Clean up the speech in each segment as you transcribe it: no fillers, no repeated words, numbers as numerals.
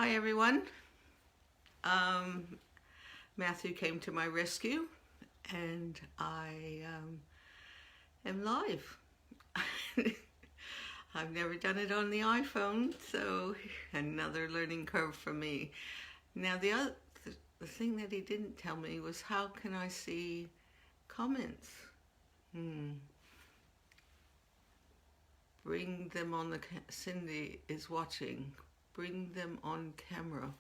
Hi everyone. Um, Matthew came to my rescue and I am live. I've never done it on the iPhone, so another learning curve for me. Now the thing that he didn't tell me was how can I see comments? Hmm. Bring them on the Cindy is watching. Bring them on camera.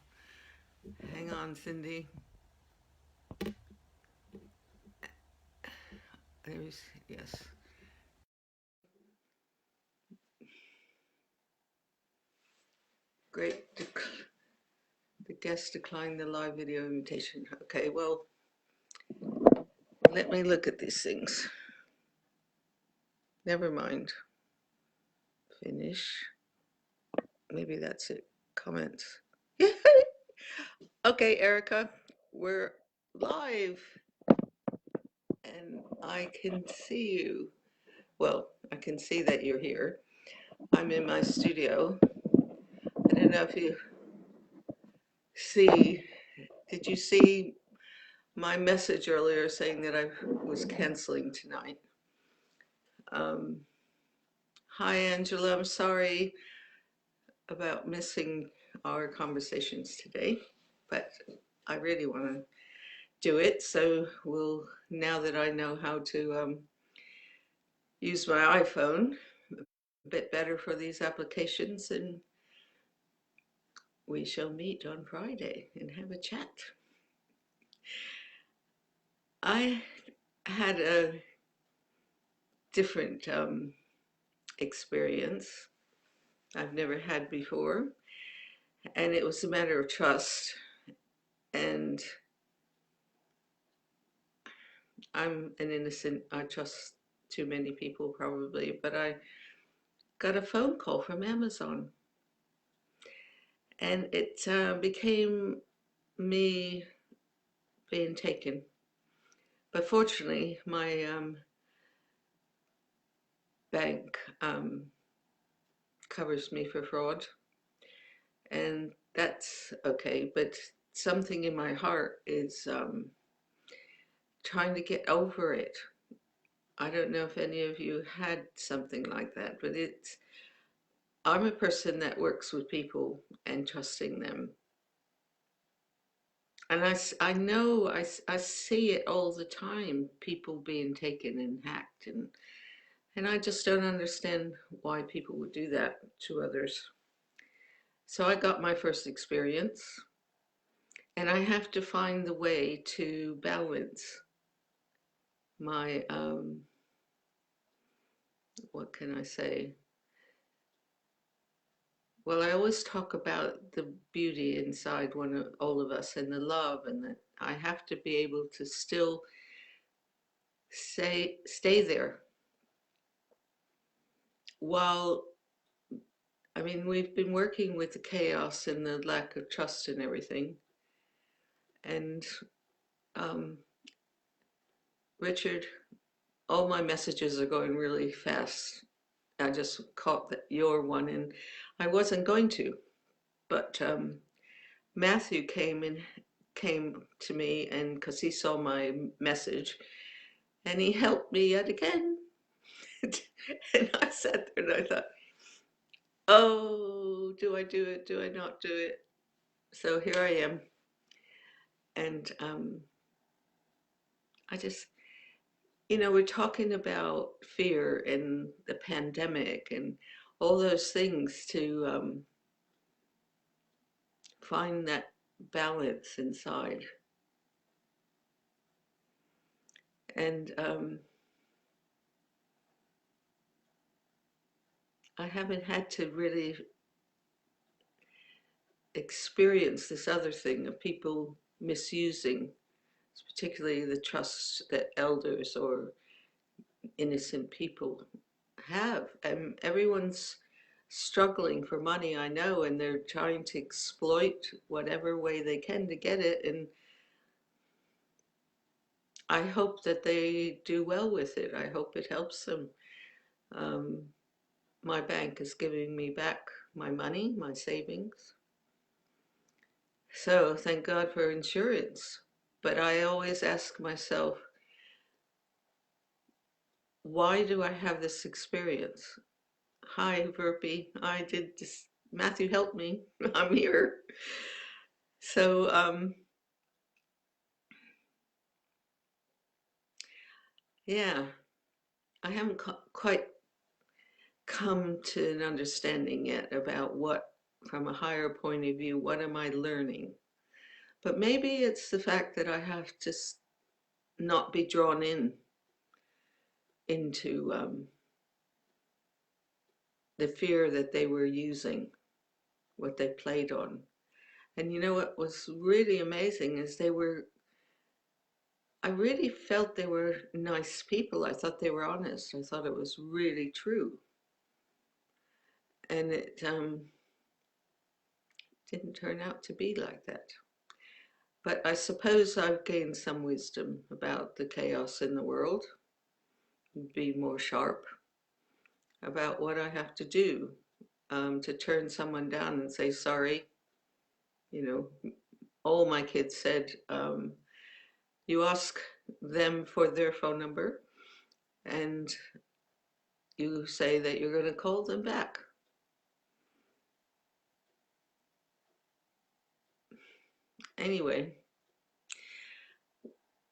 Hang on, Cindy. There's yes. Great. The guest declined the live video invitation. Okay, well, let me look at these things. Never mind. Finish. Maybe that's it. Comments. Okay, Erica, we're live and I can see you. Well, I can see that you're here. I'm in my studio. I don't know if you see, did you see my message earlier saying that I was canceling tonight? Um, Hi, Angela. I'm sorry about missing our conversations today, but I really want to do it. So now that I know how to use my iPhone a bit better for these applications, and we shall meet on Friday and have a chat. I had a different experience I've never had before, and it was a matter of trust. And I'm an innocent, I trust too many people probably, but I got a phone call from Amazon and it became me being taken. But fortunately, my bank covers me for fraud, and that's okay. But something in my heart is trying to get over it. I don't know if any of you had something like that, but I'm a person that works with people and trusting them. And I know I see it all the time, people being taken and hacked, and I just don't understand why people would do that to others. So I got my first experience, and I have to find the way to balance my, what can I say? Well, I always talk about the beauty inside all of us and the love, and that I have to be able to still stay there while, I mean, we've been working with the chaos and the lack of trust and everything. And um, Richard, all my messages are going really fast. I just caught your one, and I wasn't going to, but Matthew came to me, and because he saw my message, and he helped me yet again. And I sat there and I thought, oh, do I do it? Do I not do it? So here I am, and I just, we're talking about fear and the pandemic and all those things to find that balance inside. And I haven't had to really experience this other thing of people misusing, particularly the trust that elders or innocent people have. And everyone's struggling for money, I know, and they're trying to exploit whatever way they can to get it. And I hope that they do well with it. I hope it helps them. Um, my bank is giving me back my money, my savings. So thank God for insurance. But I always ask myself, why do I have this experience? Hi, Verpy. I did this. Matthew, help me. I'm here. So, yeah, I haven't quite come to an understanding yet about what, from a higher point of view, what am I learning? But maybe it's the fact that I have to not be drawn into the fear that they were using, what they played on. And you know what was really amazing is I really felt they were nice people. I thought they were honest. I thought it was really true. And it didn't turn out to be like that. But I suppose I've gained some wisdom about the chaos in the world, be more sharp about what I have to do to turn someone down and say sorry. You know, all my kids said, you ask them for their phone number and you say that you're going to call them back. Anyway,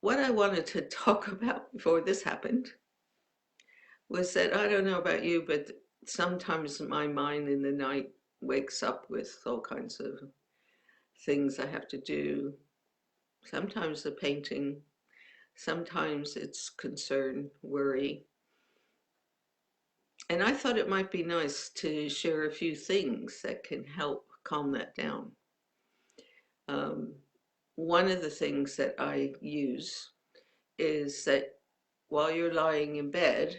what I wanted to talk about before this happened was that I don't know about you, but sometimes my mind in the night wakes up with all kinds of things I have to do. Sometimes the painting, sometimes it's concern, worry. And I thought it might be nice to share a few things that can help calm that down. Um, one of the things that I use is that while you're lying in bed,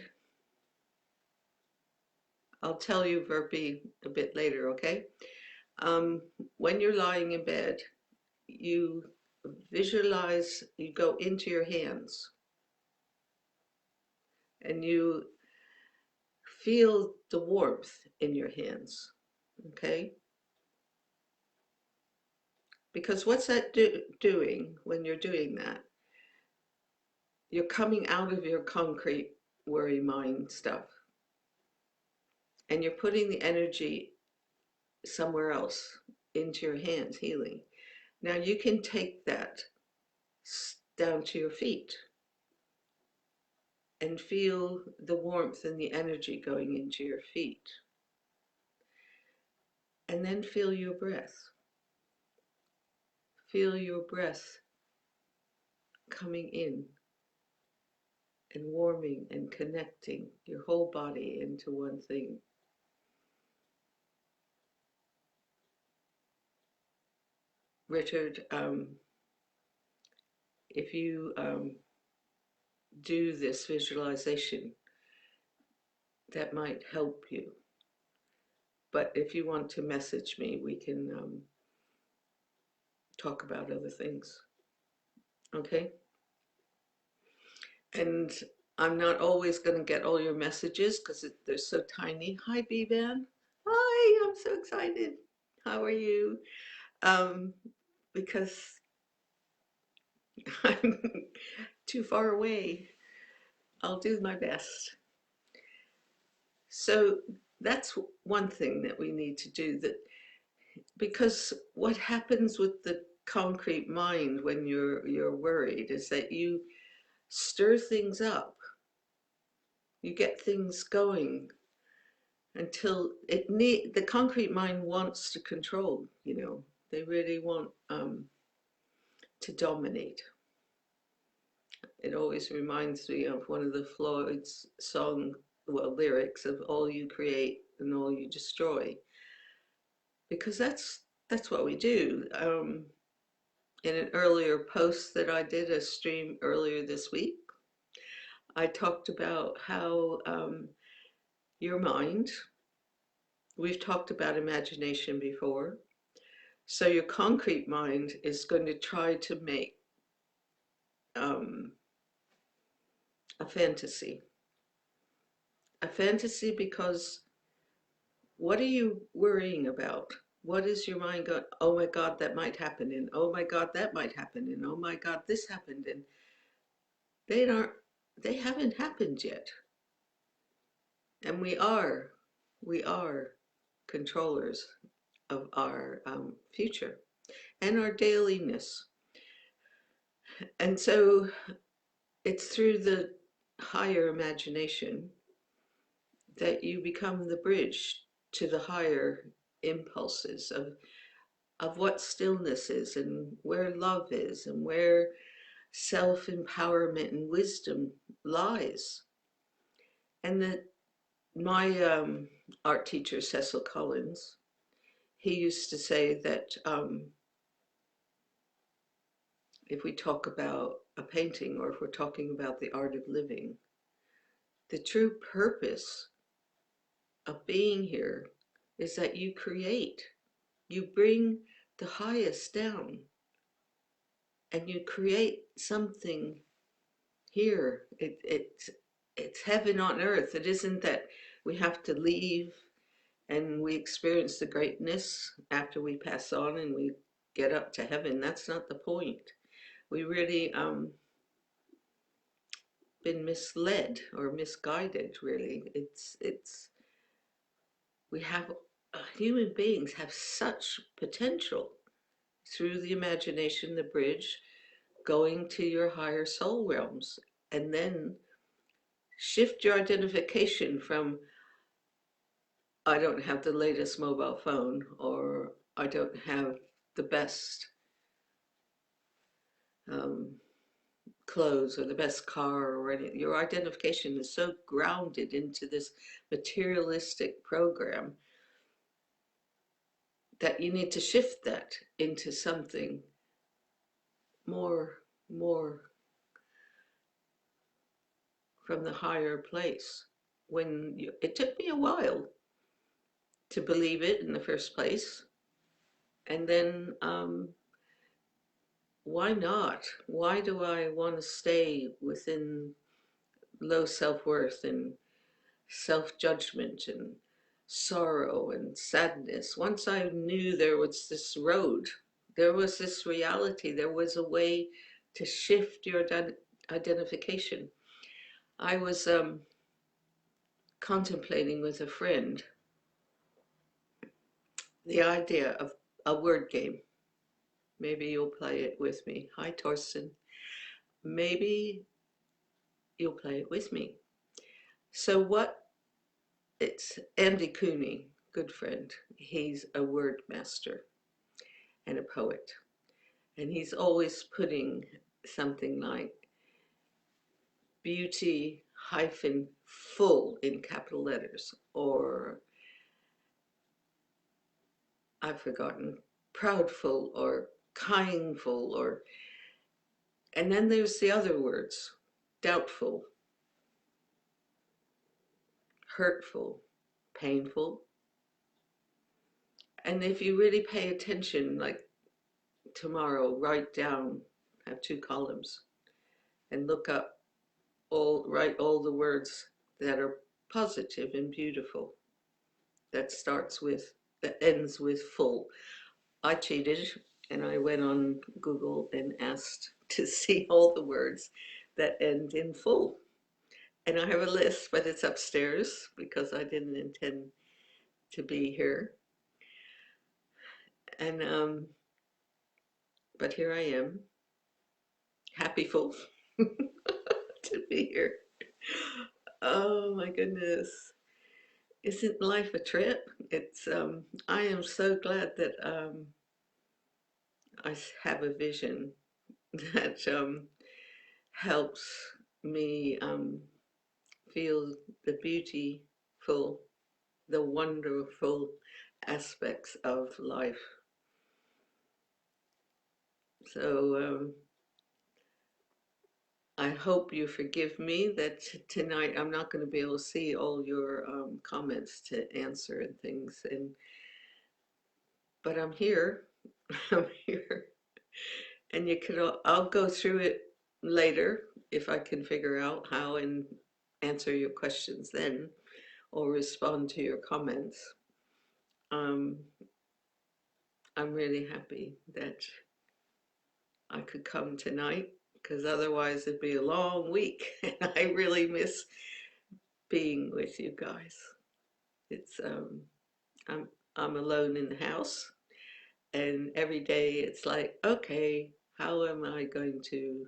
I'll tell you Verbi a bit later, okay? Um, when you're lying in bed, you visualize, you go into your hands and you feel the warmth in your hands, okay? Because what's that doing when you're doing that? You're coming out of your concrete worry mind stuff and you're putting the energy somewhere else into your hands, healing. Now you can take that down to your feet and feel the warmth and the energy going into your feet. And then feel your breath. Feel your breath coming in and warming and connecting your whole body into one thing. Richard, if you do this visualization, that might help you. But if you want to message me, we can talk about other things. Okay? And I'm not always going to get all your messages because they're so tiny. Hi, B-Van. Hi, I'm so excited. How are you? Um, because I'm too far away. I'll do my best. So that's one thing that we need to do, that because what happens with the concrete mind when you're worried is that you stir things up. You get things going until the concrete mind wants to control, you know. They really want to dominate. It always reminds me of one of the Floyd's song, well, lyrics of all you create and all you destroy, because that's what we do. In an earlier post that I did, a stream earlier this week, I talked about how your mind, we've talked about imagination before, so your concrete mind is going to try to make um, a fantasy. A fantasy because what are you worrying about? What is your mind going, oh my God, that might happen, and oh my God, that might happen, and oh my God, this happened, and they aren't, they haven't happened yet. And we are controllers of our future and our dailiness. And so it's through the higher imagination that you become the bridge to the higher impulses of what stillness is and where love is and where self-empowerment and wisdom lies. And that my art teacher, Cecil Collins, he used to say that if we talk about a painting or if we're talking about the art of living, the true purpose of being here is that you create, you bring the highest down and you create something here. It's heaven on earth. It isn't that we have to leave and we experience the greatness after we pass on and we get up to heaven. That's not the point. We really been misled or misguided. Really, it's we have human beings have such potential through the imagination, the bridge, going to your higher soul realms, and then shift your identification from I don't have the latest mobile phone or I don't have the best um, clothes or the best car or anything. Your identification is so grounded into this materialistic program that you need to shift that into something more from the higher place. It took me a while to believe it in the first place, and then why not? Why do I want to stay within low self-worth and self-judgment and sorrow and sadness? Once I knew there was this road, there was this reality, there was a way to shift your identification. I was contemplating with a friend the idea of a word game. Maybe you'll play it with me. Hi, Torsten. Maybe you'll play it with me. So what, it's Andy Cooney, good friend. He's a word master and a poet. And he's always putting something like beauty hyphen full in capital letters, or I've forgotten, proudful or kindful, or, and then there's the other words, doubtful, hurtful, painful. And if you really pay attention, like tomorrow, write down, have 2 columns, and look up write all the words that are positive and beautiful, that starts with, that ends with full. I cheated and I went on Google and asked to see all the words that end in full. And I have a list, but it's upstairs because I didn't intend to be here. And but here I am, happy full to be here. Oh my goodness. Isn't life a trip? It's I am so glad that I have a vision that helps me feel the beautiful, the wonderful aspects of life. So I hope you forgive me that tonight I'm not going to be able to see all your comments to answer and things, but I'm here. I'm here, and you could. I'll go through it later if I can figure out how and answer your questions then, or respond to your comments. Um, I'm really happy that I could come tonight because otherwise it'd be a long week and I really miss being with you guys. It's I'm I'm alone in the house and every day it's like, okay, how am I going to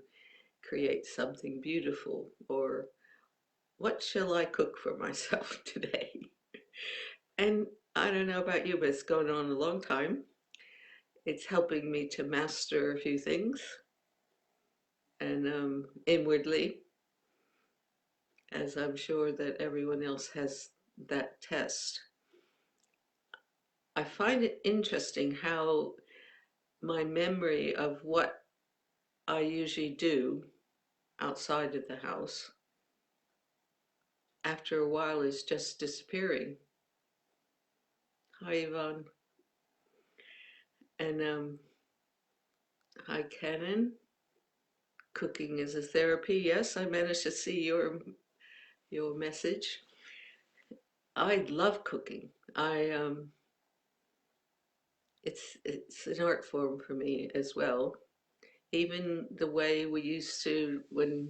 create something beautiful, or what shall I cook for myself today? And I don't know about you, but it's going on a long time. It's helping me to master a few things, and inwardly, as I'm sure that everyone else has that test. I find it interesting how my memory of what I usually do outside of the house after a while is just disappearing. Hi, Yvonne. And hi, Canon. Cooking is a therapy. Yes, I managed to see your message. I love cooking. I it's an art form for me as well. Even the way we used to, when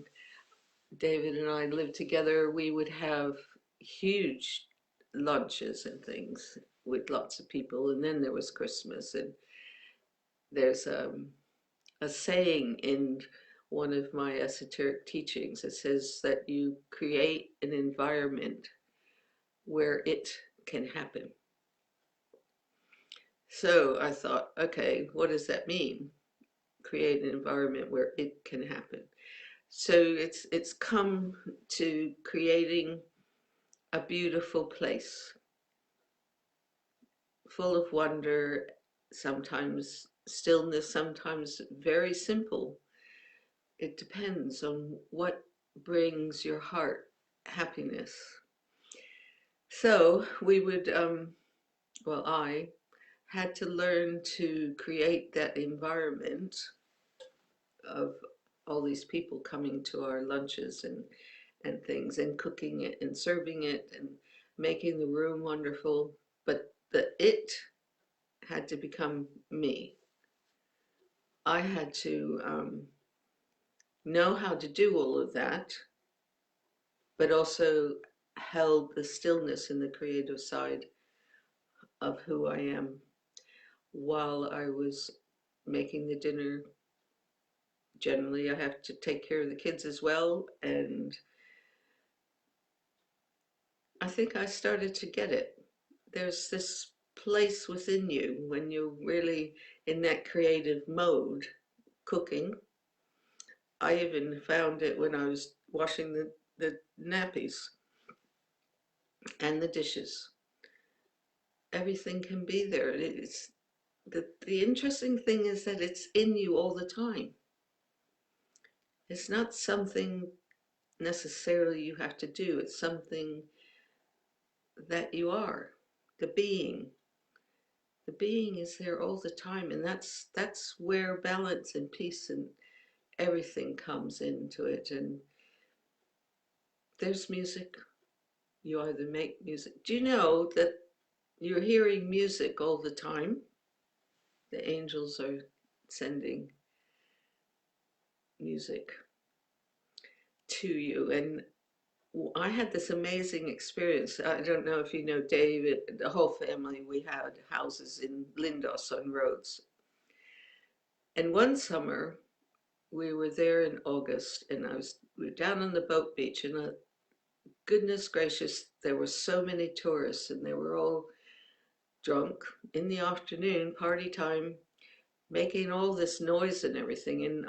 David and I lived together, we would have huge lunches and things with lots of people, and then there was Christmas, and there's a saying in one of my esoteric teachings that says that you create an environment where it can happen. So I thought, okay, what does that mean? Create an environment where it can happen. So it's come to creating a beautiful place full of wonder, sometimes stillness, sometimes very simple. It depends on what brings your heart happiness. So we would, well, I had to learn to create that environment of all these people coming to our lunches and things, and cooking it and serving it and making the room wonderful. But the it had to become me. I had to know how to do all of that, but also held the stillness and the creative side of who I am while I was making the dinner. Generally, I have to take care of the kids as well, and I think I started to get it. There's this place within you when you're really in that creative mode cooking. I even found it when I was washing the nappies and the dishes. Everything can be there. It's the interesting thing is that it's in you all the time. It's not something necessarily you have to do. It's something that you are. The being. The being is there all the time, and that's where balance and peace and everything comes into it. And there's music. You either make music. Do you know that you're hearing music all the time? The angels are sending music to you. And I had this amazing experience. I don't know if you know David, the whole family, we had houses in Lindos on Rhodes. And one summer, we were there in August, and we were down on the boat beach, and goodness gracious, there were so many tourists, and they were all drunk in the afternoon, party time, making all this noise and everything. And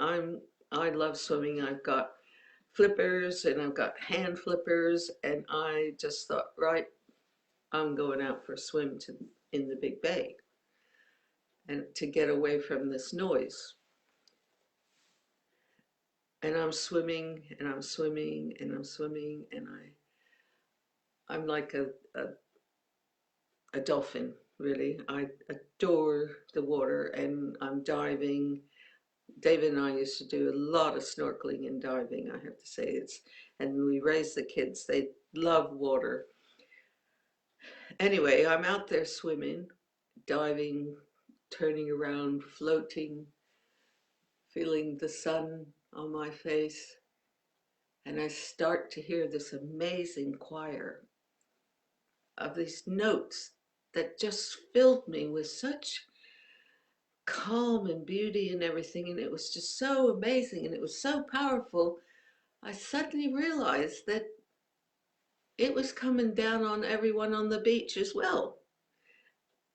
I love swimming. I've got flippers and I've got hand flippers, and I just thought, right, I'm going out for a swim in the big bay and to get away from this noise. And I'm swimming and I'm swimming and I'm swimming, and I'm like a dolphin, really. I adore the water, and I'm diving. David and I used to do a lot of snorkeling and diving, I have to say. And we raised the kids. They love water. Anyway, I'm out there swimming, diving, turning around, floating, feeling the sun on my face. And I start to hear this amazing choir of these notes that just filled me with such calm and beauty and everything. And it was just so amazing and it was so powerful. I suddenly realized that it was coming down on everyone on the beach as well.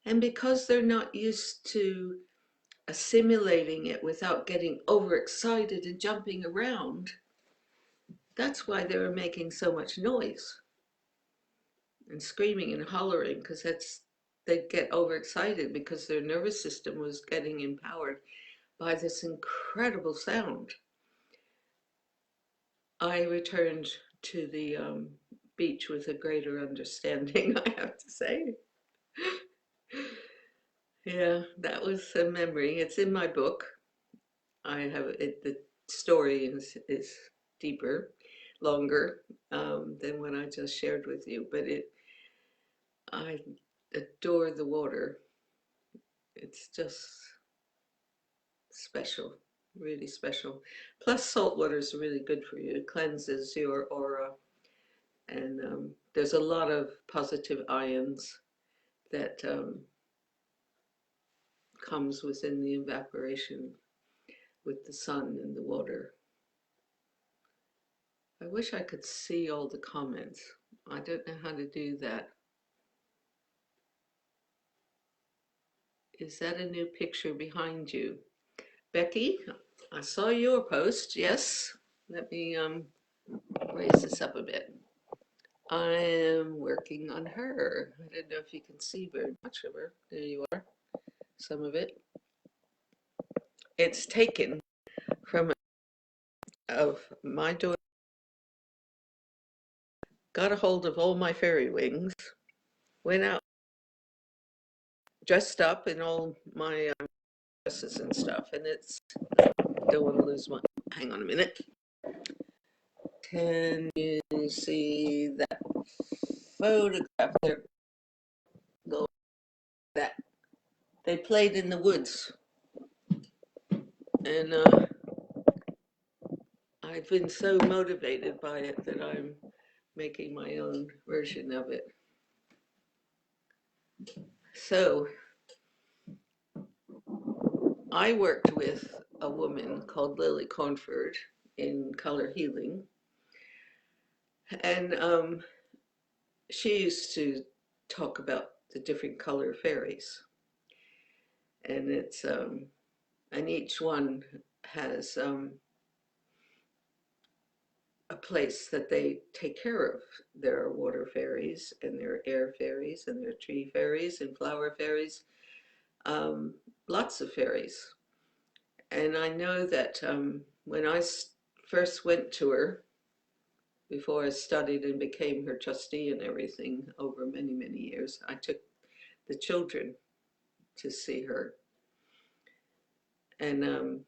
And because they're not used to assimilating it without getting overexcited and jumping around, that's why they were making so much noise and screaming and hollering, because they'd get overexcited because their nervous system was getting empowered by this incredible sound. I returned to the beach with a greater understanding, I have to say. Yeah, that was a memory. It's in my book. I have it. The story is deeper, longer than what I just shared with you. But I adore the water. It's just special, really special. Plus, salt water is really good for you. It cleanses your aura, and there's a lot of positive ions that comes within the evaporation with the sun and the water. I wish I could see all the comments. I don't know how to do that. Is that a new picture behind you? Becky, I saw your post, yes. Let me raise this up a bit. I am working on her. I don't know if you can see very much of her. There you are, some of it. It's taken from of my daughter. Got a hold of all my fairy wings, went out dressed up in all my dresses and stuff, and it's, don't want to lose my, hang on a minute. Can you see that photograph there? Go that. They played in the woods, and I've been so motivated by it that I'm making my own version of it. So I worked with a woman called Lily Cornford in color healing, and she used to talk about the different color fairies, and it's and each one has a place that they take care of. There are water fairies, and there are air fairies, and there are tree fairies and flower fairies, um, lots of fairies. And I know that when I first went to her, before I studied and became her trustee and everything over many, many years, I took the children to see her. And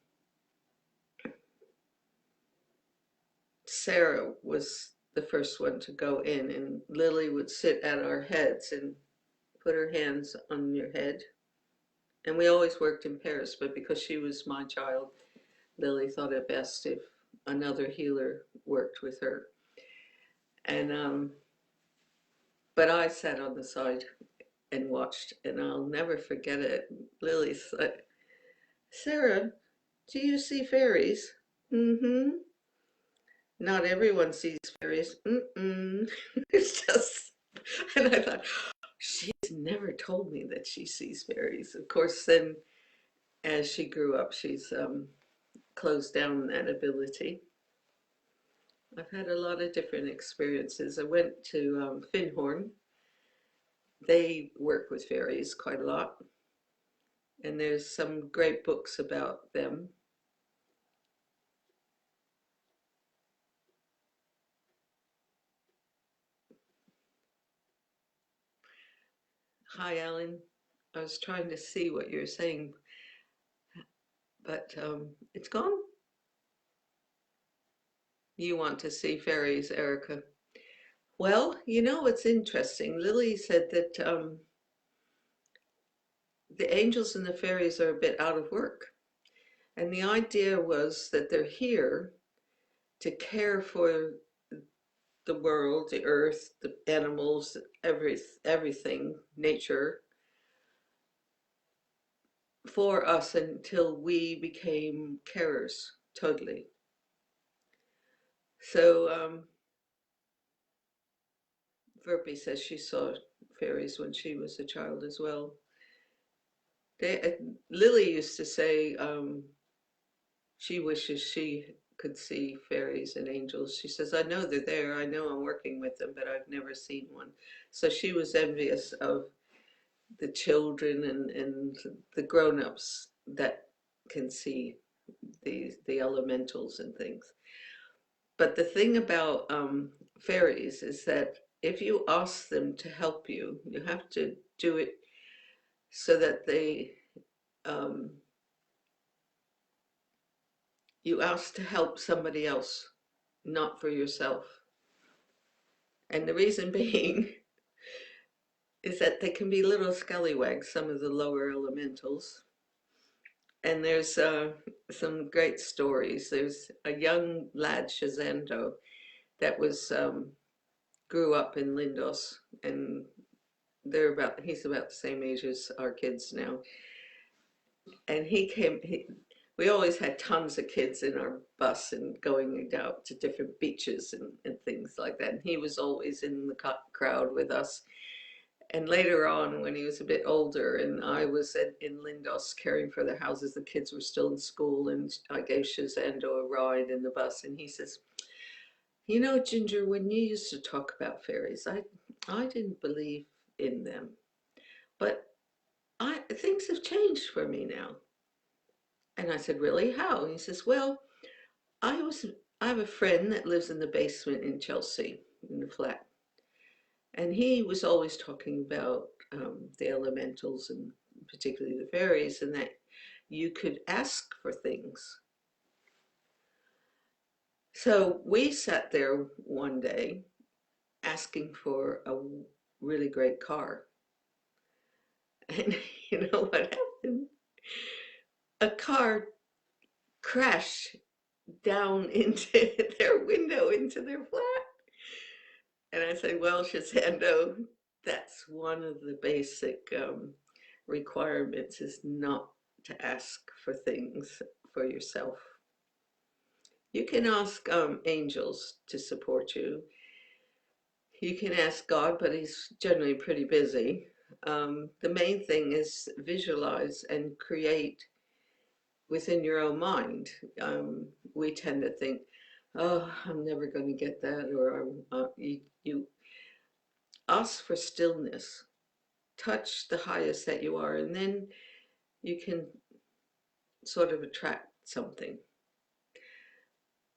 Sarah was the first one to go in, and Lily would sit at our heads and put her hands on your head. And we always worked in pairs, but because she was my child, Lily thought it best if another healer worked with her. And but I sat on the side and watched, and I'll never forget it. Lily said, "Sarah, do you see fairies?" Mm-hmm. Not everyone sees fairies. Mm-mm. It's just, and I thought, she's never told me that she sees fairies. Of course, then as she grew up, she's closed down that ability. I've had a lot of different experiences. I went to Finhorn. They work with fairies quite a lot, and there's some great books about them. Hi, Alan. I was trying to see what you're saying, but it's gone. You want to see fairies, Erica? Well, you know what's interesting? Lily said that the angels and the fairies are a bit out of work. And the idea was that they're here to care for the world, the earth, the animals, everything, nature, for us until we became carers totally. So Verpi says she saw fairies when she was a child as well. Lily used to say she wishes she could see fairies and angels. She says, I know they're there. I know I'm working with them, but I've never seen one. So she was envious of the children and the grown-ups that can see the elementals and things. But the thing about fairies is that if you ask them to help you, you have to do it so that um, you ask to help somebody else, not for yourself. And the reason being is that they can be little scallywags, some of the lower elementals. And there's some great stories. There's a young lad, Shazando, that was grew up in Lindos, and he's about the same age as our kids now. And we always had tons of kids in our bus and going out to different beaches and things like that. And he was always in the crowd with us. And later on, when he was a bit older and I was in Lindos caring for the houses, the kids were still in school, and I gave Shazando a ride in the bus. And he says, you know, Ginger, when you used to talk about fairies, I didn't believe in them. But things have changed for me now. And I said, really? How? And he says, well, I was I have a friend that lives in the basement in Chelsea, in the flat. And he was always talking about the elementals and particularly the fairies, and that you could ask for things. So we sat there one day asking for a really great car. And you know what happened? A car crashed down into their window, into their flat. And I said, well, Shazando, that's one of the basic requirements, is not to ask for things for yourself. You can ask angels to support you. You can ask God, but he's generally pretty busy. The main thing is visualize and create within your own mind. We tend to think, oh, I'm never going to get that, or you ask for stillness, touch the highest that you are, and then you can sort of attract something.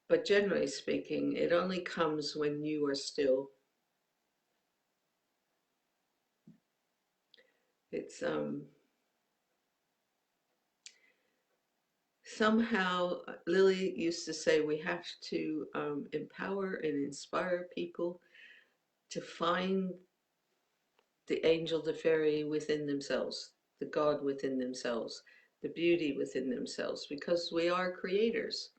But generally speaking, it only comes when you are still. It's somehow, Lily used to say, we have to empower and inspire people to find the angel, the fairy within themselves, the God within themselves, the beauty within themselves, because we are creators.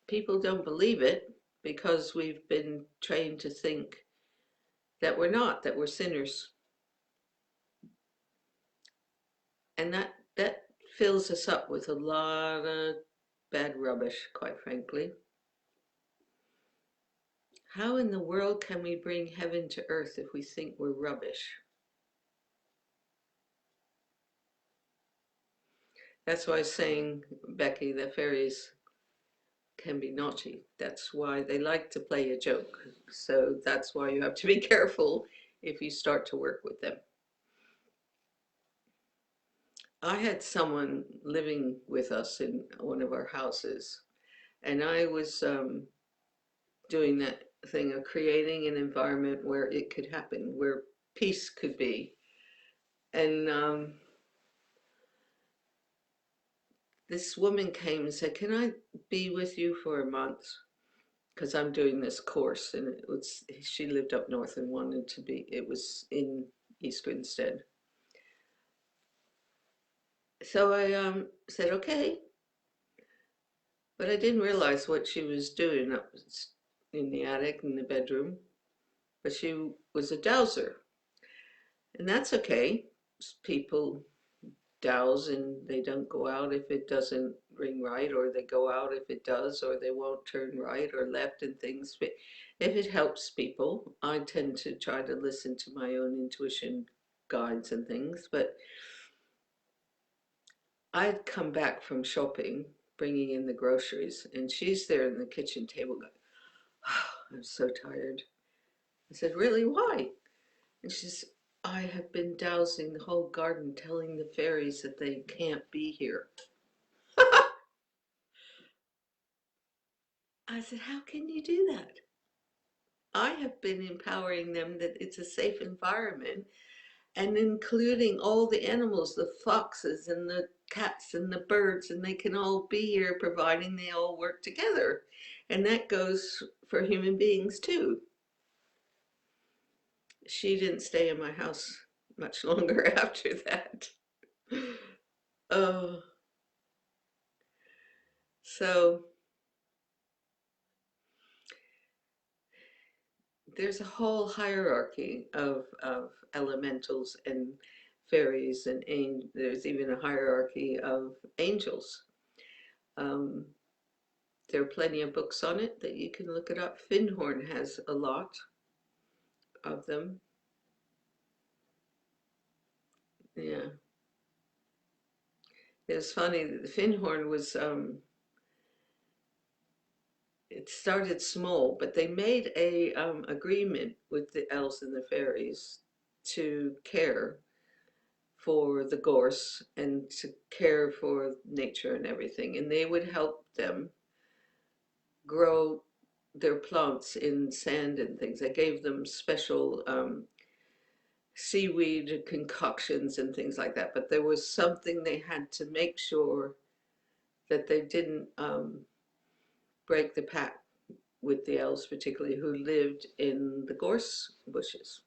People don't believe it because we've been trained to think that we're not, that we're sinners. And that fills us up with a lot of bad rubbish, quite frankly. How in the world can we bring heaven to earth if we think we're rubbish? That's why I was saying, Becky, the fairies can be naughty. That's why they like to play a joke. So that's why you have to be careful if you start to work with them. I had someone living with us in one of our houses, and I was doing that thing of creating an environment where it could happen, where peace could be. And this woman came and said, can I be with you for a month? Because I'm doing this course, and she lived up north and wanted to be, it was in East Grinstead. So I said, okay, but I didn't realize what she was doing up in the attic in the bedroom. But she was a dowser, and that's okay. People douse and they don't go out if it doesn't ring right, or they go out if it does, or they won't turn right or left and things. But if it helps people, I tend to try to listen to my own intuition guides and things. But I'd come back from shopping, bringing in the groceries, and she's there in the kitchen table going, oh, I'm so tired. I said, really, why? And she says, I have been dowsing the whole garden telling the fairies that they can't be here. I said, how can you do that? I have been empowering them that it's a safe environment and including all the animals, the foxes and the cats and the birds, and they can all be here providing they all work together. And that goes for human beings too. She didn't stay in my house much longer after that. Oh, so there's a whole hierarchy of elementals and fairies, and there's even a hierarchy of angels. Um, there are plenty of books on it that you can look it up. Findhorn has a lot of them. Yeah, it's funny. The Findhorn was it started small, but they made a agreement with the elves and the fairies to care for the gorse and to care for nature and everything. And they would help them grow their plants in sand and things. I gave them special seaweed concoctions and things like that. But there was something they had to make sure that they didn't break the pact with the elves, particularly who lived in the gorse bushes.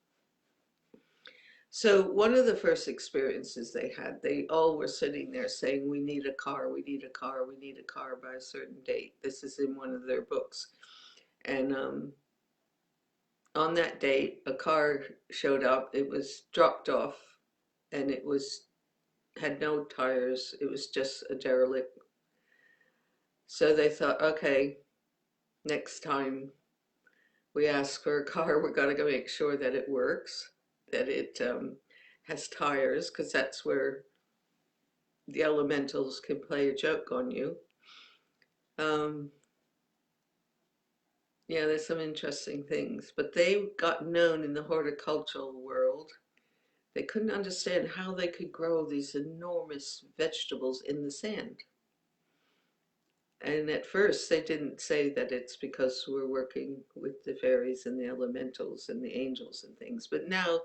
So one of the first experiences they had, they all were sitting there saying, we need a car, we need a car, we need a car by a certain date. This is in one of their books. And on that date, a car showed up. It was dropped off, and it was had no tires. It was just a derelict. So they thought, okay, next time we ask for a car, we're going to go make sure that it works, that it has tires, because that's where the elementals can play a joke on you. Um, yeah, there's some interesting things, but they got known in the horticultural world. They couldn't understand how they could grow these enormous vegetables in the sand. And at first, they didn't say that it's because we're working with the fairies and the elementals and the angels and things, but now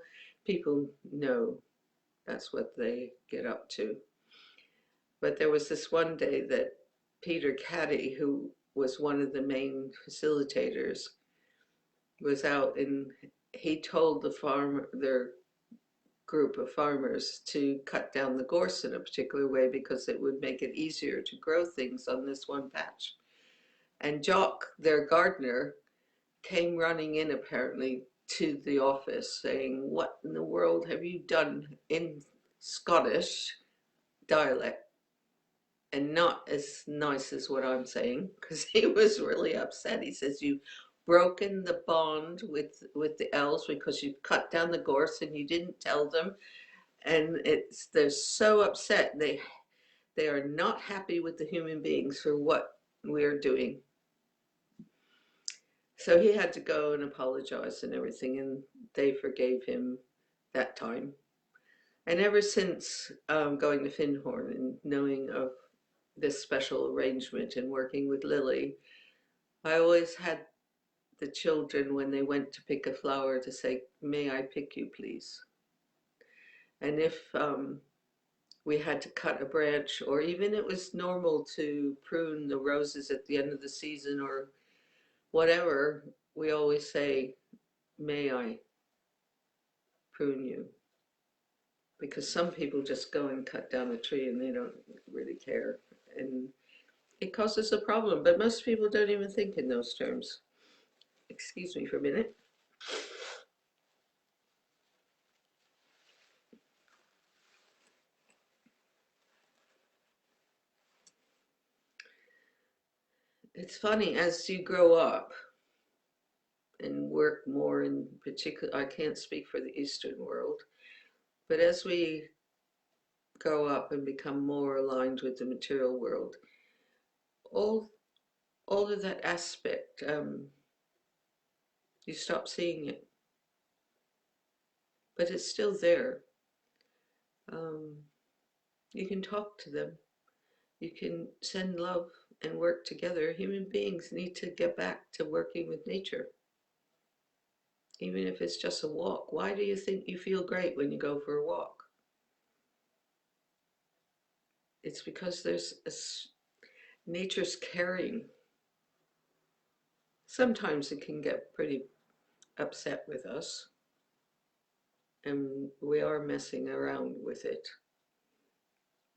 people know that's what they get up to. But there was this one day that Peter Caddy, who was one of the main facilitators, was out, and he told their group of farmers, to cut down the gorse in a particular way because it would make it easier to grow things on this one patch. And Jock, their gardener, came running in apparently to the office saying, what in the world have you done, in Scottish dialect, and not as nice as what I'm saying, because he was really upset. He says, you've broken the bond with the elves because you cut down the gorse and you didn't tell them. And they're so upset. They are not happy with the human beings for what we're doing. So he had to go and apologize and everything, and they forgave him that time. And ever since going to Findhorn and knowing of this special arrangement and working with Lily, I always had the children, when they went to pick a flower, to say, may I pick you, please? And if we had to cut a branch, or even it was normal to prune the roses at the end of the season or whatever, we always say, may I prune you? because some people just go and cut down a tree and they don't really care. And it causes a problem, but most people don't even think in those terms. Excuse me for a minute. It's funny, as you grow up and work more in particular, I can't speak for the Eastern world, but as we grow up and become more aligned with the material world, all all of that aspect, you stop seeing it, but it's still there. Um, you can talk to them, you can send love and work together. Human beings need to get back to working with nature, even if it's just a walk. Why do you think you feel great when you go for a walk? It's because nature's caring. Sometimes it can get pretty upset with us, and we are messing around with it.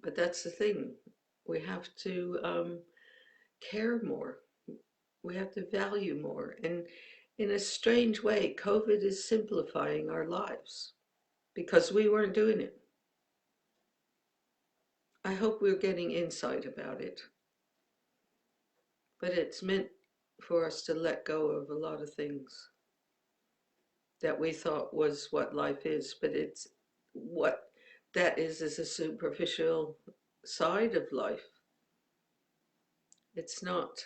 But that's the thing. We have to care more. We have to value more. And in a strange way, COVID is simplifying our lives because we weren't doing it. I hope we're getting insight about it. But it's meant for us to let go of a lot of things that we thought was what life is, but it's what that is a superficial side of life. It's not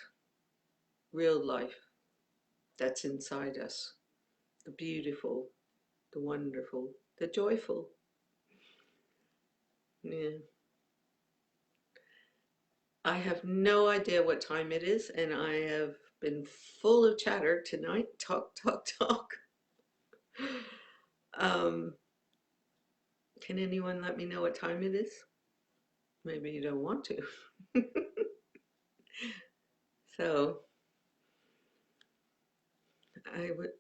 real life that's inside us. The beautiful, the wonderful, the joyful. Yeah. I have no idea what time it is, and I have been full of chatter tonight. Talk, talk, talk. Um, can anyone let me know what time it is? Maybe you don't want to. So I would.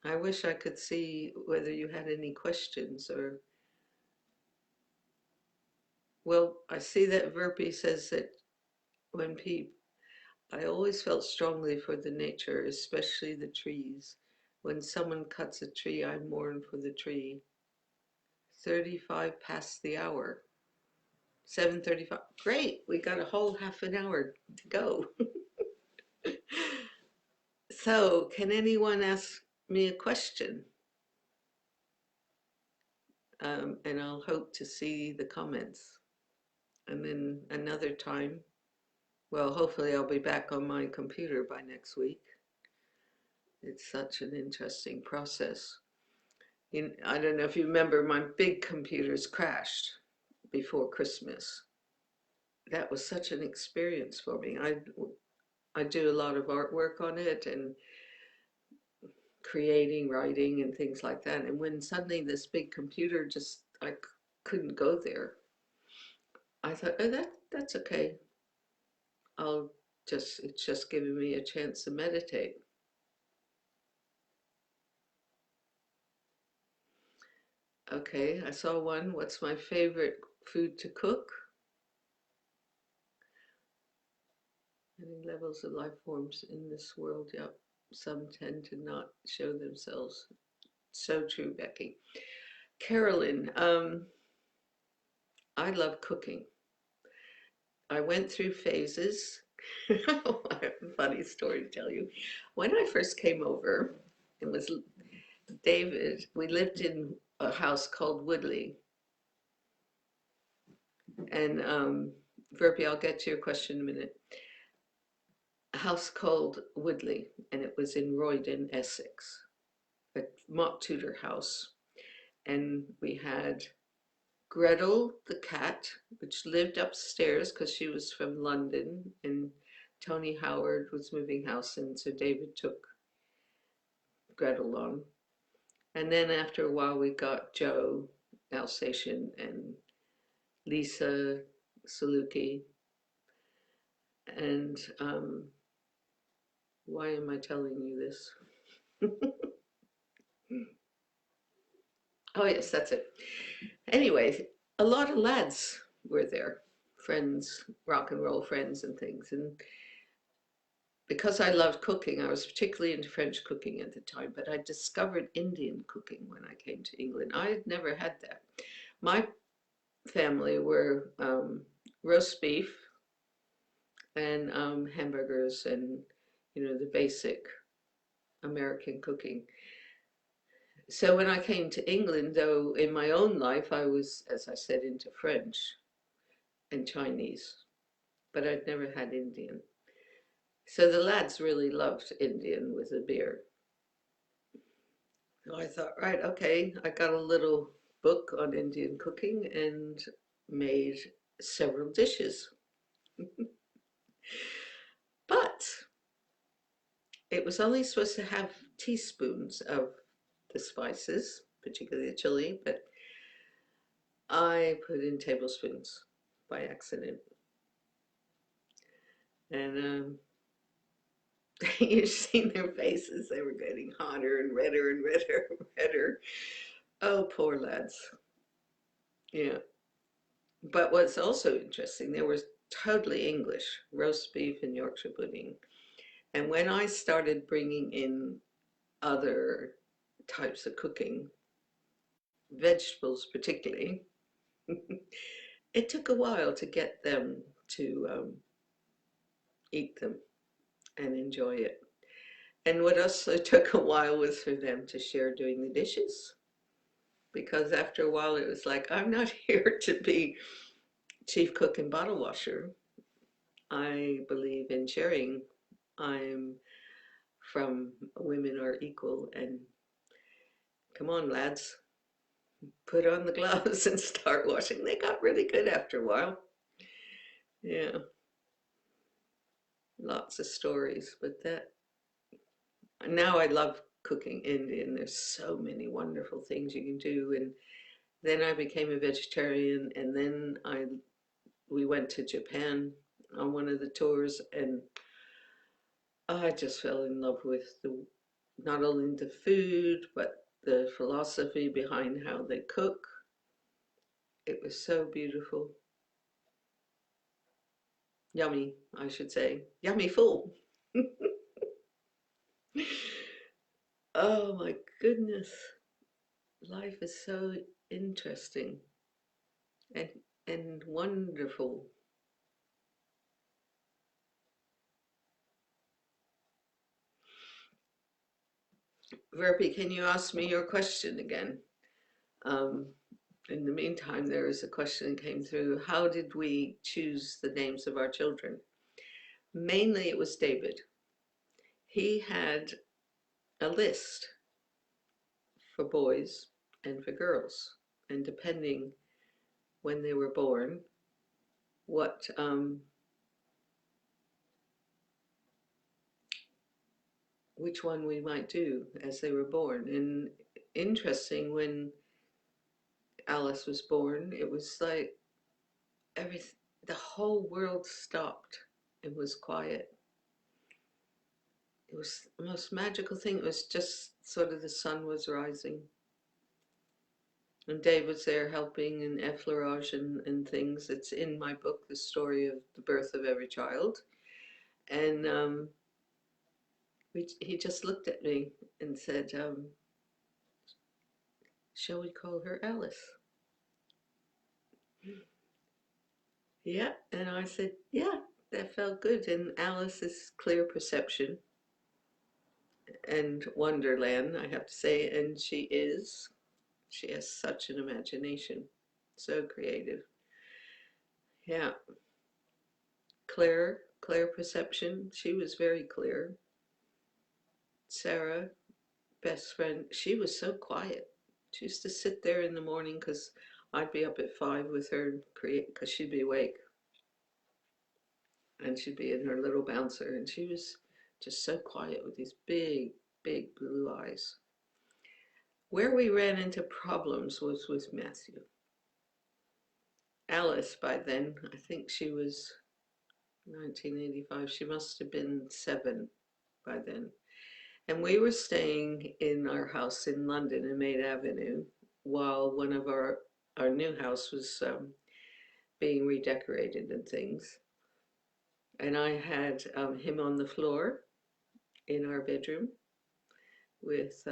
I wish I could see whether you had any questions or. Well, I see that Verpi says that when people, I always felt strongly for the nature, especially the trees. When someone cuts a tree, I mourn for the tree. 35 past the hour. 7:35. Great, we got a whole half an hour to go. So, can anyone ask me a question? And I'll hope to see the comments. And then another time, well, hopefully I'll be back on my computer by next week. It's such an interesting process. I don't know if you remember, my big computers crashed before Christmas. That was such an experience for me. I do a lot of artwork on it and creating, writing, and things like that. And when suddenly this big computer just, I couldn't go there. I thought, oh, that's okay. It's just giving me a chance to meditate. Okay, I saw one. What's my favorite food to cook? Many levels of life forms in this world, yep. Some tend to not show themselves. So true, Becky. Carolyn, I love cooking. I went through phases. I have a funny story to tell you. When I first came over, it was David, we lived in a house called Woodley. And Verbi, I'll get to your question in a minute. A house called Woodley, and it was in Roydon, Essex, a mock Tudor house. And we had Gretel the cat, which lived upstairs because she was from London, and Tony Howard was moving house, and so David took Gretel on. And then after a while, we got Joe Alsatian and Lisa Saluki. And why am I telling you this? Oh, yes, that's it. Anyway, a lot of lads were there, friends, rock and roll friends and things. And because I loved cooking, I was particularly into French cooking at the time, but I discovered Indian cooking when I came to England. I had never had that. My family were roast beef and hamburgers and, the basic American cooking. So when I came to England, though, in my own life, I was, as I said, into French and Chinese, but I'd never had Indian. So the lads really loved Indian with a beer. So I thought, right, okay, I got a little book on Indian cooking and made several dishes. But it was only supposed to have teaspoons of the spices, particularly the chili, but I put in tablespoons by accident. And you've seen their faces. They were getting hotter and redder and redder and redder. Oh, poor lads. Yeah. But what's also interesting, there was totally English roast beef and Yorkshire pudding. And when I started bringing in other types of cooking, vegetables particularly, it took a while to get them to eat them and enjoy it. And what also took a while was for them to share doing the dishes. Because after a while, it was like, I'm not here to be chief cook and bottle washer. I believe in sharing. I'm from Women Are Equal, and come on, lads, put on the gloves and start washing. They got really good after a while. Yeah, lots of stories, but that now I love cooking Indian. There's so many wonderful things you can do. And then I became a vegetarian, and then we went to Japan on one of the tours, and I just fell in love with the not only the food but the philosophy behind how they cook. It was so beautiful. Yummy, I should say. Yummy full. Oh my goodness. Life is so interesting and and wonderful. Verpi, can you ask me your question again? Um, in the meantime, there is a question that came through. How did we choose the names of our children? Mainly it was David. He had a list for boys and for girls. And depending when they were born, what which one we might do as they were born. And interesting, when Alice was born, it was like every the whole world stopped and was quiet. It was the most magical thing. It was just sort of the sun was rising. And Dave was there helping in effleurage and things. It's in my book, The Story of the Birth of Every Child. And he just looked at me and said, shall we call her Alice? Yeah. And I said, yeah, that felt good. And Alice is clear perception and wonderland, I have to say. And she is. She has such an imagination. So creative. Yeah. Clear perception. She was very clear. Sarah, best friend, she was so quiet. She used to sit there in the morning because I'd be up at 5 with her and create, because she'd be awake and she'd be in her little bouncer, and she was just so quiet with these big blue eyes. Where we ran into problems was with Matthew. Alice, by then, I think she was 1985, she must have been 7 by then. And we were staying in our house in London in Maid Avenue. while one of our new house was being redecorated and things. And I had him on the floor in our bedroom with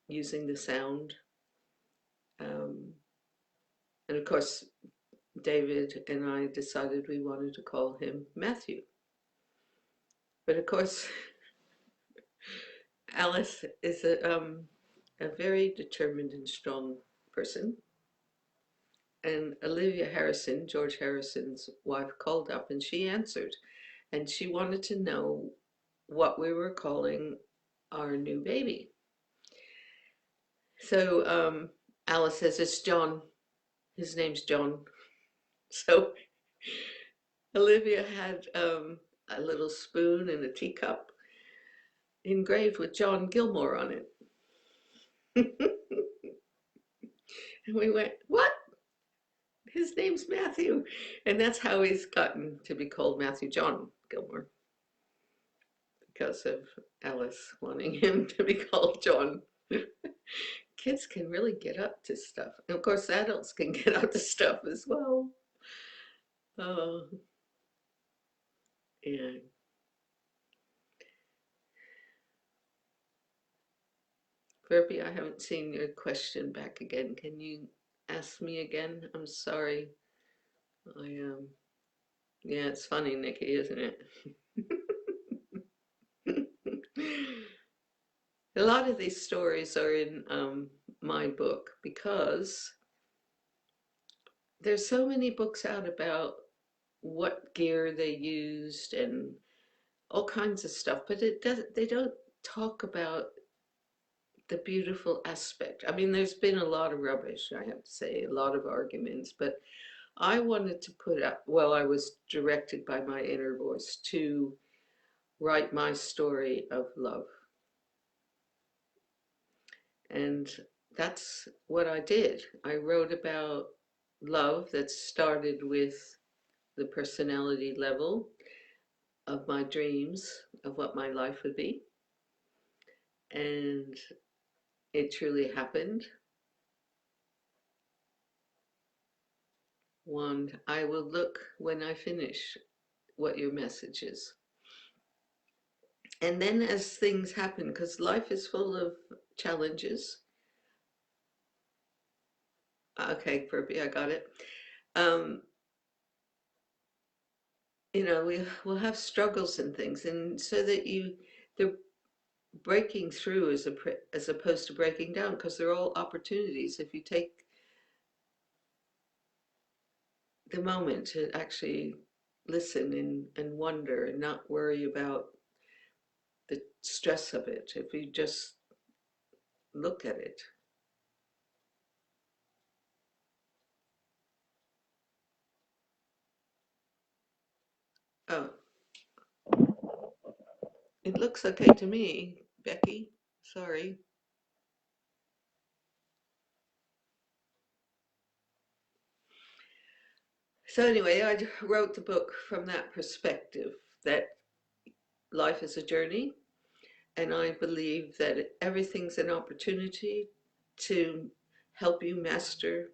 using the sound. Um, and of course, David and I decided we wanted to call him Matthew. But of course, Alice is a very determined and strong person. And Olivia Harrison, George Harrison's wife, called up and she answered. And she wanted to know what we were calling our new baby. So Alice says, it's John. His name's John. So Olivia had a little spoon and a teacup engraved with John Gilmour on it. And we went, what? His name's Matthew. And that's how he's gotten to be called Matthew John Gilmour, because of Alice wanting him to be called John. Kids can really get up to stuff. And of course, adults can get up to stuff as well. Oh, yeah. Verby, I haven't seen your question back again. Can you ask me again? I'm sorry. Yeah, it's funny, Nikki, isn't it? A lot of these stories are in my book because there's so many books out about what gear they used and all kinds of stuff, but they don't talk about the beautiful aspect. I mean, there's been a lot of rubbish, I have to say, a lot of arguments, but I wanted to put up, well, I was directed by my inner voice to write my story of love. And that's what I did. I wrote about love that started with the personality level of my dreams of what my life would be. And it truly happened. One, I will look when I finish what your message is. And then as things happen, because life is full of challenges. Okay, Burpee, I got it. Um, we will have struggles and things, and so that they're breaking through as opposed to breaking down, because they're all opportunities. If you take the moment to actually listen and wonder and not worry about the stress of it, if you just look at it. Oh, it looks okay to me, Becky. Sorry. So anyway, I wrote the book from that perspective, that life is a journey, and I believe that everything's an opportunity to help you master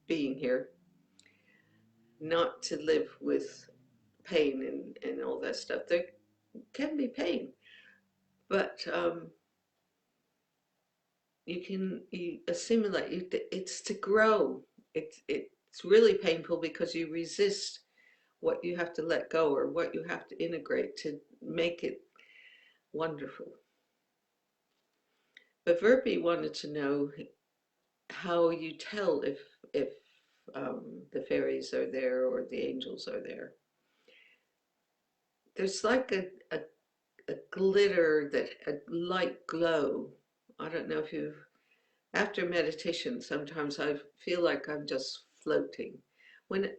being here, not to live with pain and all that stuff. There can be pain, but you assimilate. It's to grow. It's really painful because you resist what you have to let go or what you have to integrate to make it wonderful. But Verpi wanted to know how you tell if the fairies are there or the angels are there. There's like a glitter, that a light glow. I don't know if you've, after meditation, sometimes I feel like I'm just floating. When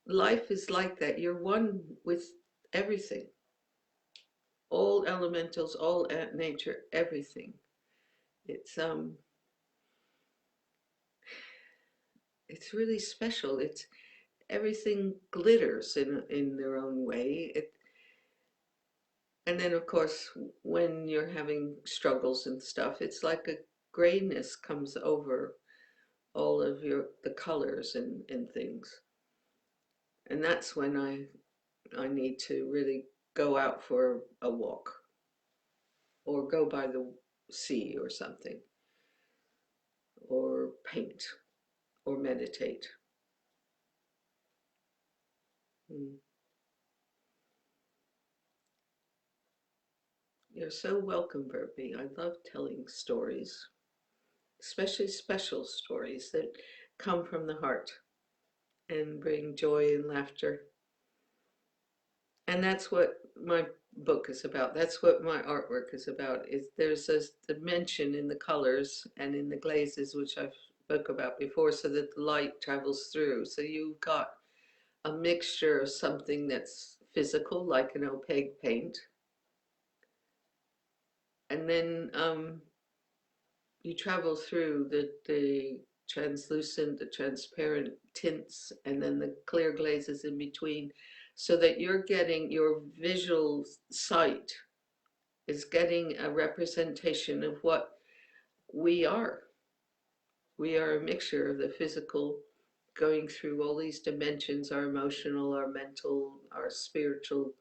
life is like that, you're one with everything, all elementals, all nature, everything. It's it's really special. It's everything glitters in their own way. And then of course, when you're having struggles and stuff, it's like a grayness comes over all of the colors and things. And that's when I need to really go out for a walk or go by the sea or something, or paint or meditate. Mm. You're so welcome, Burpee. I love telling stories, especially special stories that come from the heart and bring joy and laughter. And that's what my book is about. That's what my artwork is about. Is there's a dimension in the colors and in the glazes, which I've spoke about before, so that the light travels through. So you've got a mixture of something that's physical, like an opaque paint, and then you travel through the translucent, the transparent tints, and then the clear glazes in between, so that you're getting your visual sight is getting a representation of what we are. We are a mixture of the physical, going through all these dimensions, our emotional, our mental, our spiritual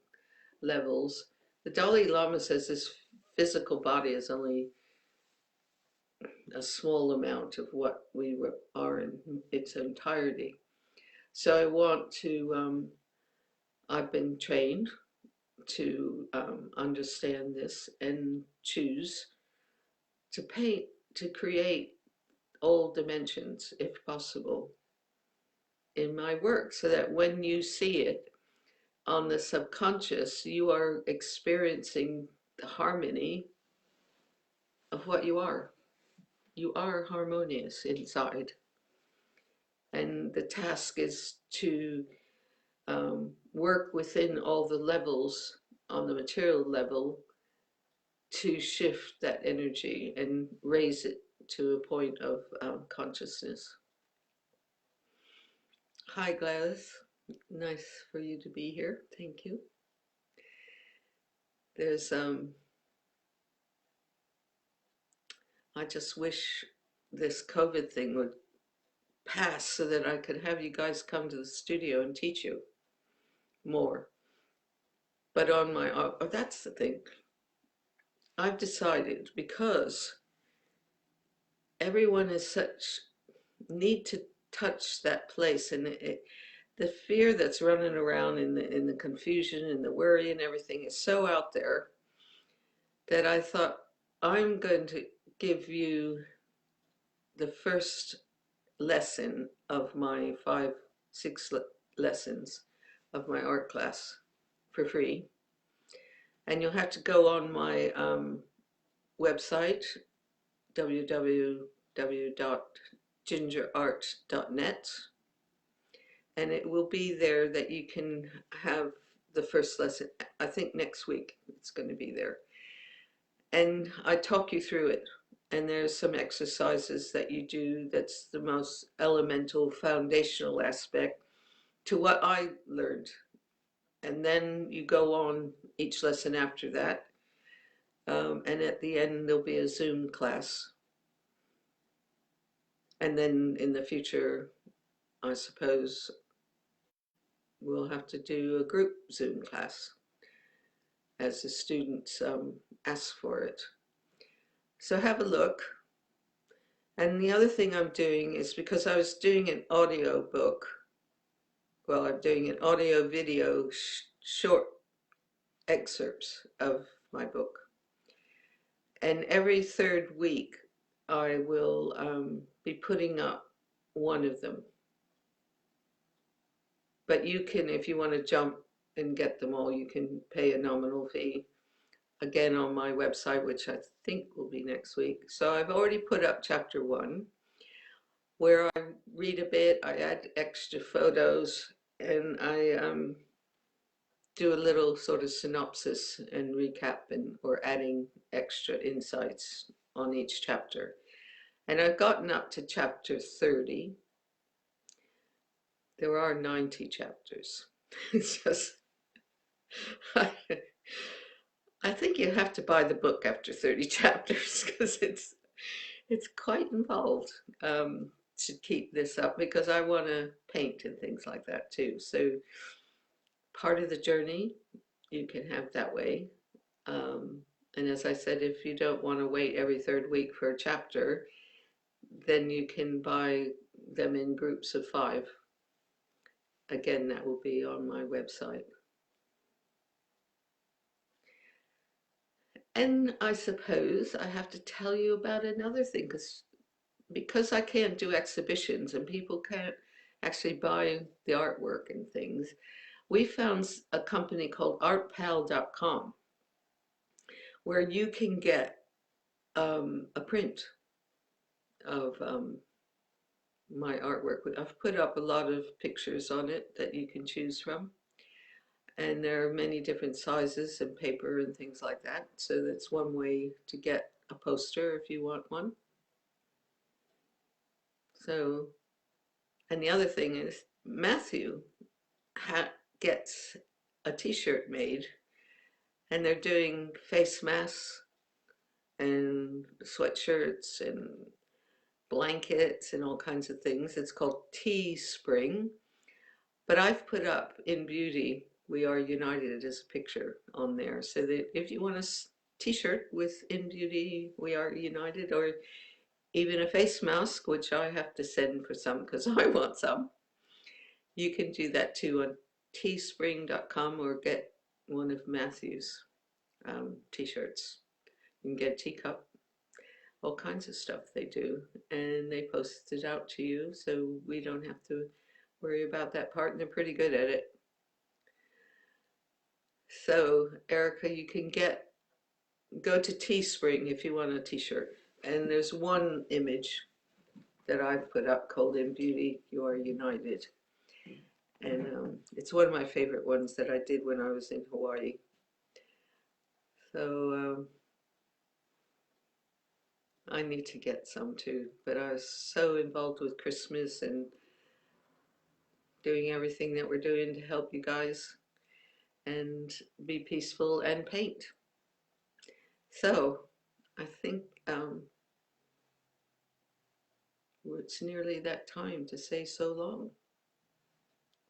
levels. The Dalai Lama says this physical body is only a small amount of what we are in its entirety. So I want to, I've been trained to understand this and choose to paint, to create all dimensions, if possible, in my work, so that when you see it on the subconscious, you are experiencing the harmony of what you are. You are harmonious inside. And the task is to work within all the levels on the material level to shift that energy and raise it to a point of consciousness. Hi, Gladys. Nice for you to be here. Thank you. There's, I just wish this COVID thing would pass so that I could have you guys come to the studio and teach you more. But on my, that's the thing. I've decided, because everyone is such need to touch that place, and the fear that's running around in the confusion and the worry and everything is so out there, that I thought I'm going to give you the first lesson of my 6 lessons of my art class for free. And you'll have to go on my website, www.gingerart.net, and it will be there that you can have the first lesson. I think next week it's going to be there. And I talk you through it. And there's some exercises that you do that's the most elemental, foundational aspect to what I learned. And then you go on each lesson after that. And at the end, there'll be a Zoom class. And then in the future, I suppose we'll have to do a group Zoom class as the students ask for it. So have a look. And the other thing I'm doing is, because I was doing an audio book, well, I'm doing an audio video short excerpts of my book. And every third week, I will be putting up one of them. But you can, if you want to jump and get them all, you can pay a nominal fee, again on my website, which I think will be next week. So I've already put up chapter 1, where I read a bit, I add extra photos, and I do a little sort of synopsis and recap, or adding extra insights on each chapter. And I've gotten up to chapter 30. There are 90 chapters. It's just, I think you have to buy the book after 30 chapters, because it's quite involved. to keep this up because I want to paint and things like that too. So part of the journey you can have that way. Um, and as I said, if you don't want to wait every third week for a chapter, then you can buy them in groups of 5. Again, that will be on my website. And I suppose I have to tell you about another thing because I can't do exhibitions and people can't actually buy the artwork and things. We found a company called artpal.com where you can get a print of my artwork. I've put up a lot of pictures on it that you can choose from. And there are many different sizes and paper and things like that. So that's one way to get a poster if you want one. So, and the other thing is Matthew gets a t-shirt made and they're doing face masks and sweatshirts and blankets and all kinds of things. It's called Teespring. But I've put up in Beauty, We Are United as a picture on there. So that if you want a t-shirt with In Beauty, We Are United, or even a face mask, which I have to send for some because I want some, you can do that too on teespring.com or get one of Matthew's t-shirts. You can get a teacup, all kinds of stuff they do, and they post it out to you so we don't have to worry about that part, and they're pretty good at it. So Erica, you can go to Teespring if you want a t-shirt, and there's one image that I've put up called In Beauty You Are United, and it's one of my favorite ones that I did when I was in Hawaii. So I need to get some too, but I was so involved with Christmas and doing everything that we're doing to help you guys and be peaceful and paint. So I think it's nearly that time to say so long.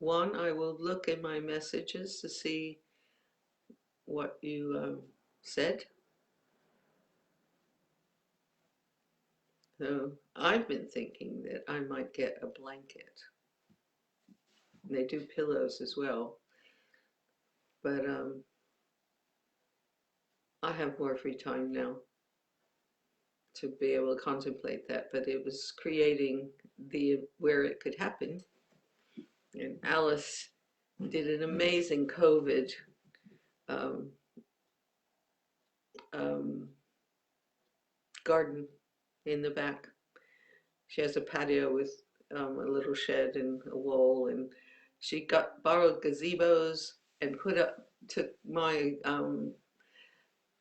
One, I will look in my messages to see what you said. So I've been thinking that I might get a blanket. They do pillows as well, but I have more free time now to be able to contemplate that. But it was creating the where it could happen, and Alice did an amazing COVID um, um, garden in the back. She has a patio with a little shed and a wall, and she borrowed gazebos and took my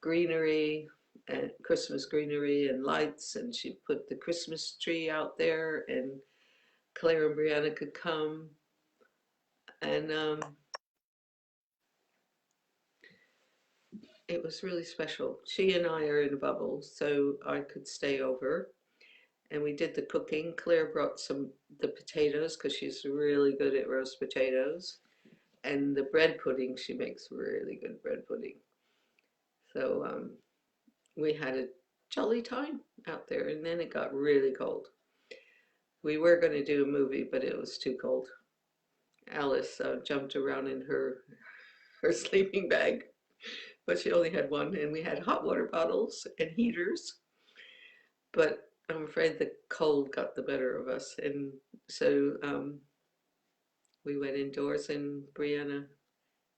greenery and Christmas greenery and lights, and she put the Christmas tree out there, and Claire and Brianna could come, and it was really special. She and I are in a bubble, so I could stay over. And we did the cooking. Claire brought the potatoes because she's really good at roast potatoes. And the bread pudding, she makes really good bread pudding. So we had a jolly time out there, and then it got really cold. We were going to do a movie, but it was too cold. Alice jumped around in her sleeping bag, but she only had one, and we had hot water bottles and heaters. But I'm afraid the cold got the better of us, and so we went indoors, and Brianna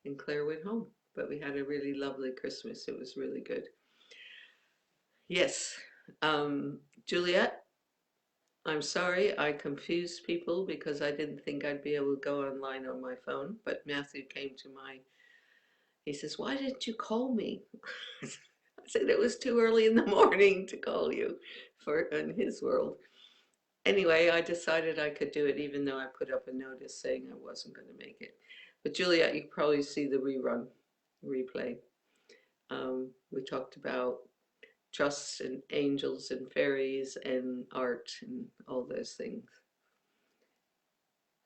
and Claire went home. But we had a really lovely Christmas. It was really good. Yes, Juliet, I'm sorry I confused people because I didn't think I'd be able to go online on my phone. But Matthew came to he says, "Why didn't you call me?" I said, "It was too early in the morning to call you in his world." Anyway, I decided I could do it even though I put up a notice saying I wasn't going to make it. But Juliet, you probably see the replay. We talked about trust and angels and fairies and art and all those things.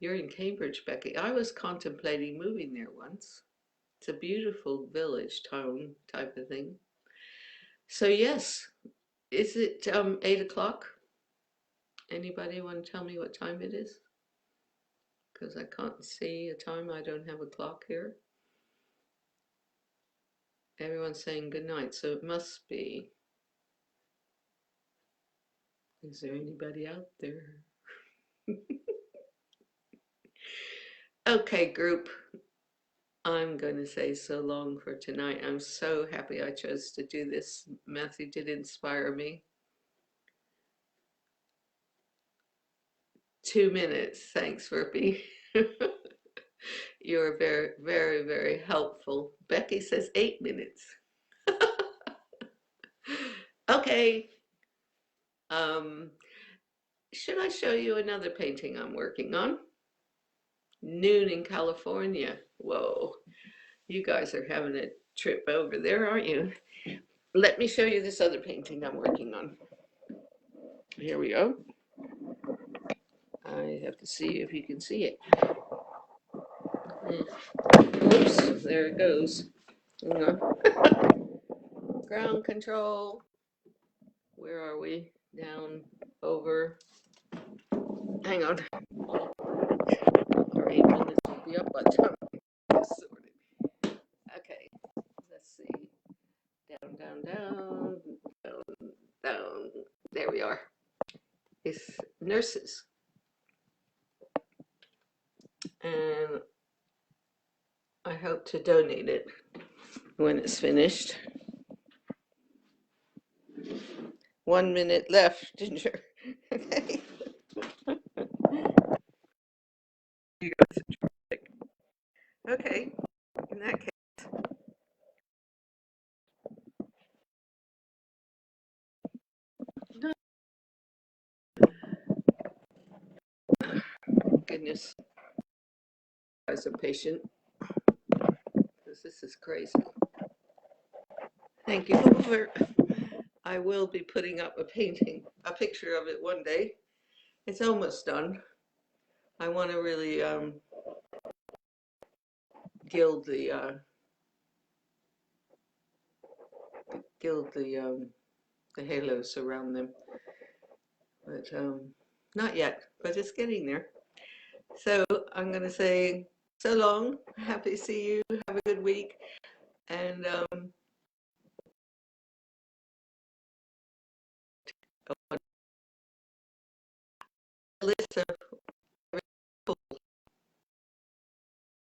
You're in Cambridge, Becky. I was contemplating moving there once. It's a beautiful village, town type of thing. So yes, is it 8 o'clock? Anybody want to tell me what time it is? Because I can't see a time. I don't have a clock here. Everyone's saying good night, so it must be. Is there anybody out there? Okay, group. I'm going to say so long for tonight. I'm so happy I chose to do this. Matthew did inspire me. 2 minutes. Thanks, Verpy. You're very, very, very helpful. Becky says 8 minutes. Okay. Um, should I show you another painting I'm working on? Noon in California. Whoa. You guys are having a trip over there, aren't you? Let me show you this other painting I'm working on. Here we go. I have to see if you can see it. Oops, there it goes. Ground control. Where are we? Down, over. Hang on. Our 8 minutes will be up by the time I sort it. Okay, let's see. Down, down, down, down, down. There we are. It's nurses. And I hope to donate it when it's finished. 1 minute left, Ginger. Okay. You guys are terrific. Okay, in that case. Goodness, you guys are patient because this is crazy. Thank you. I will be putting up a painting, a picture of it one day. It's almost done. I want to really gild the halos around them, but not yet. But it's getting there. So I'm going to say so long. Happy to see you. Have a good week, and a list of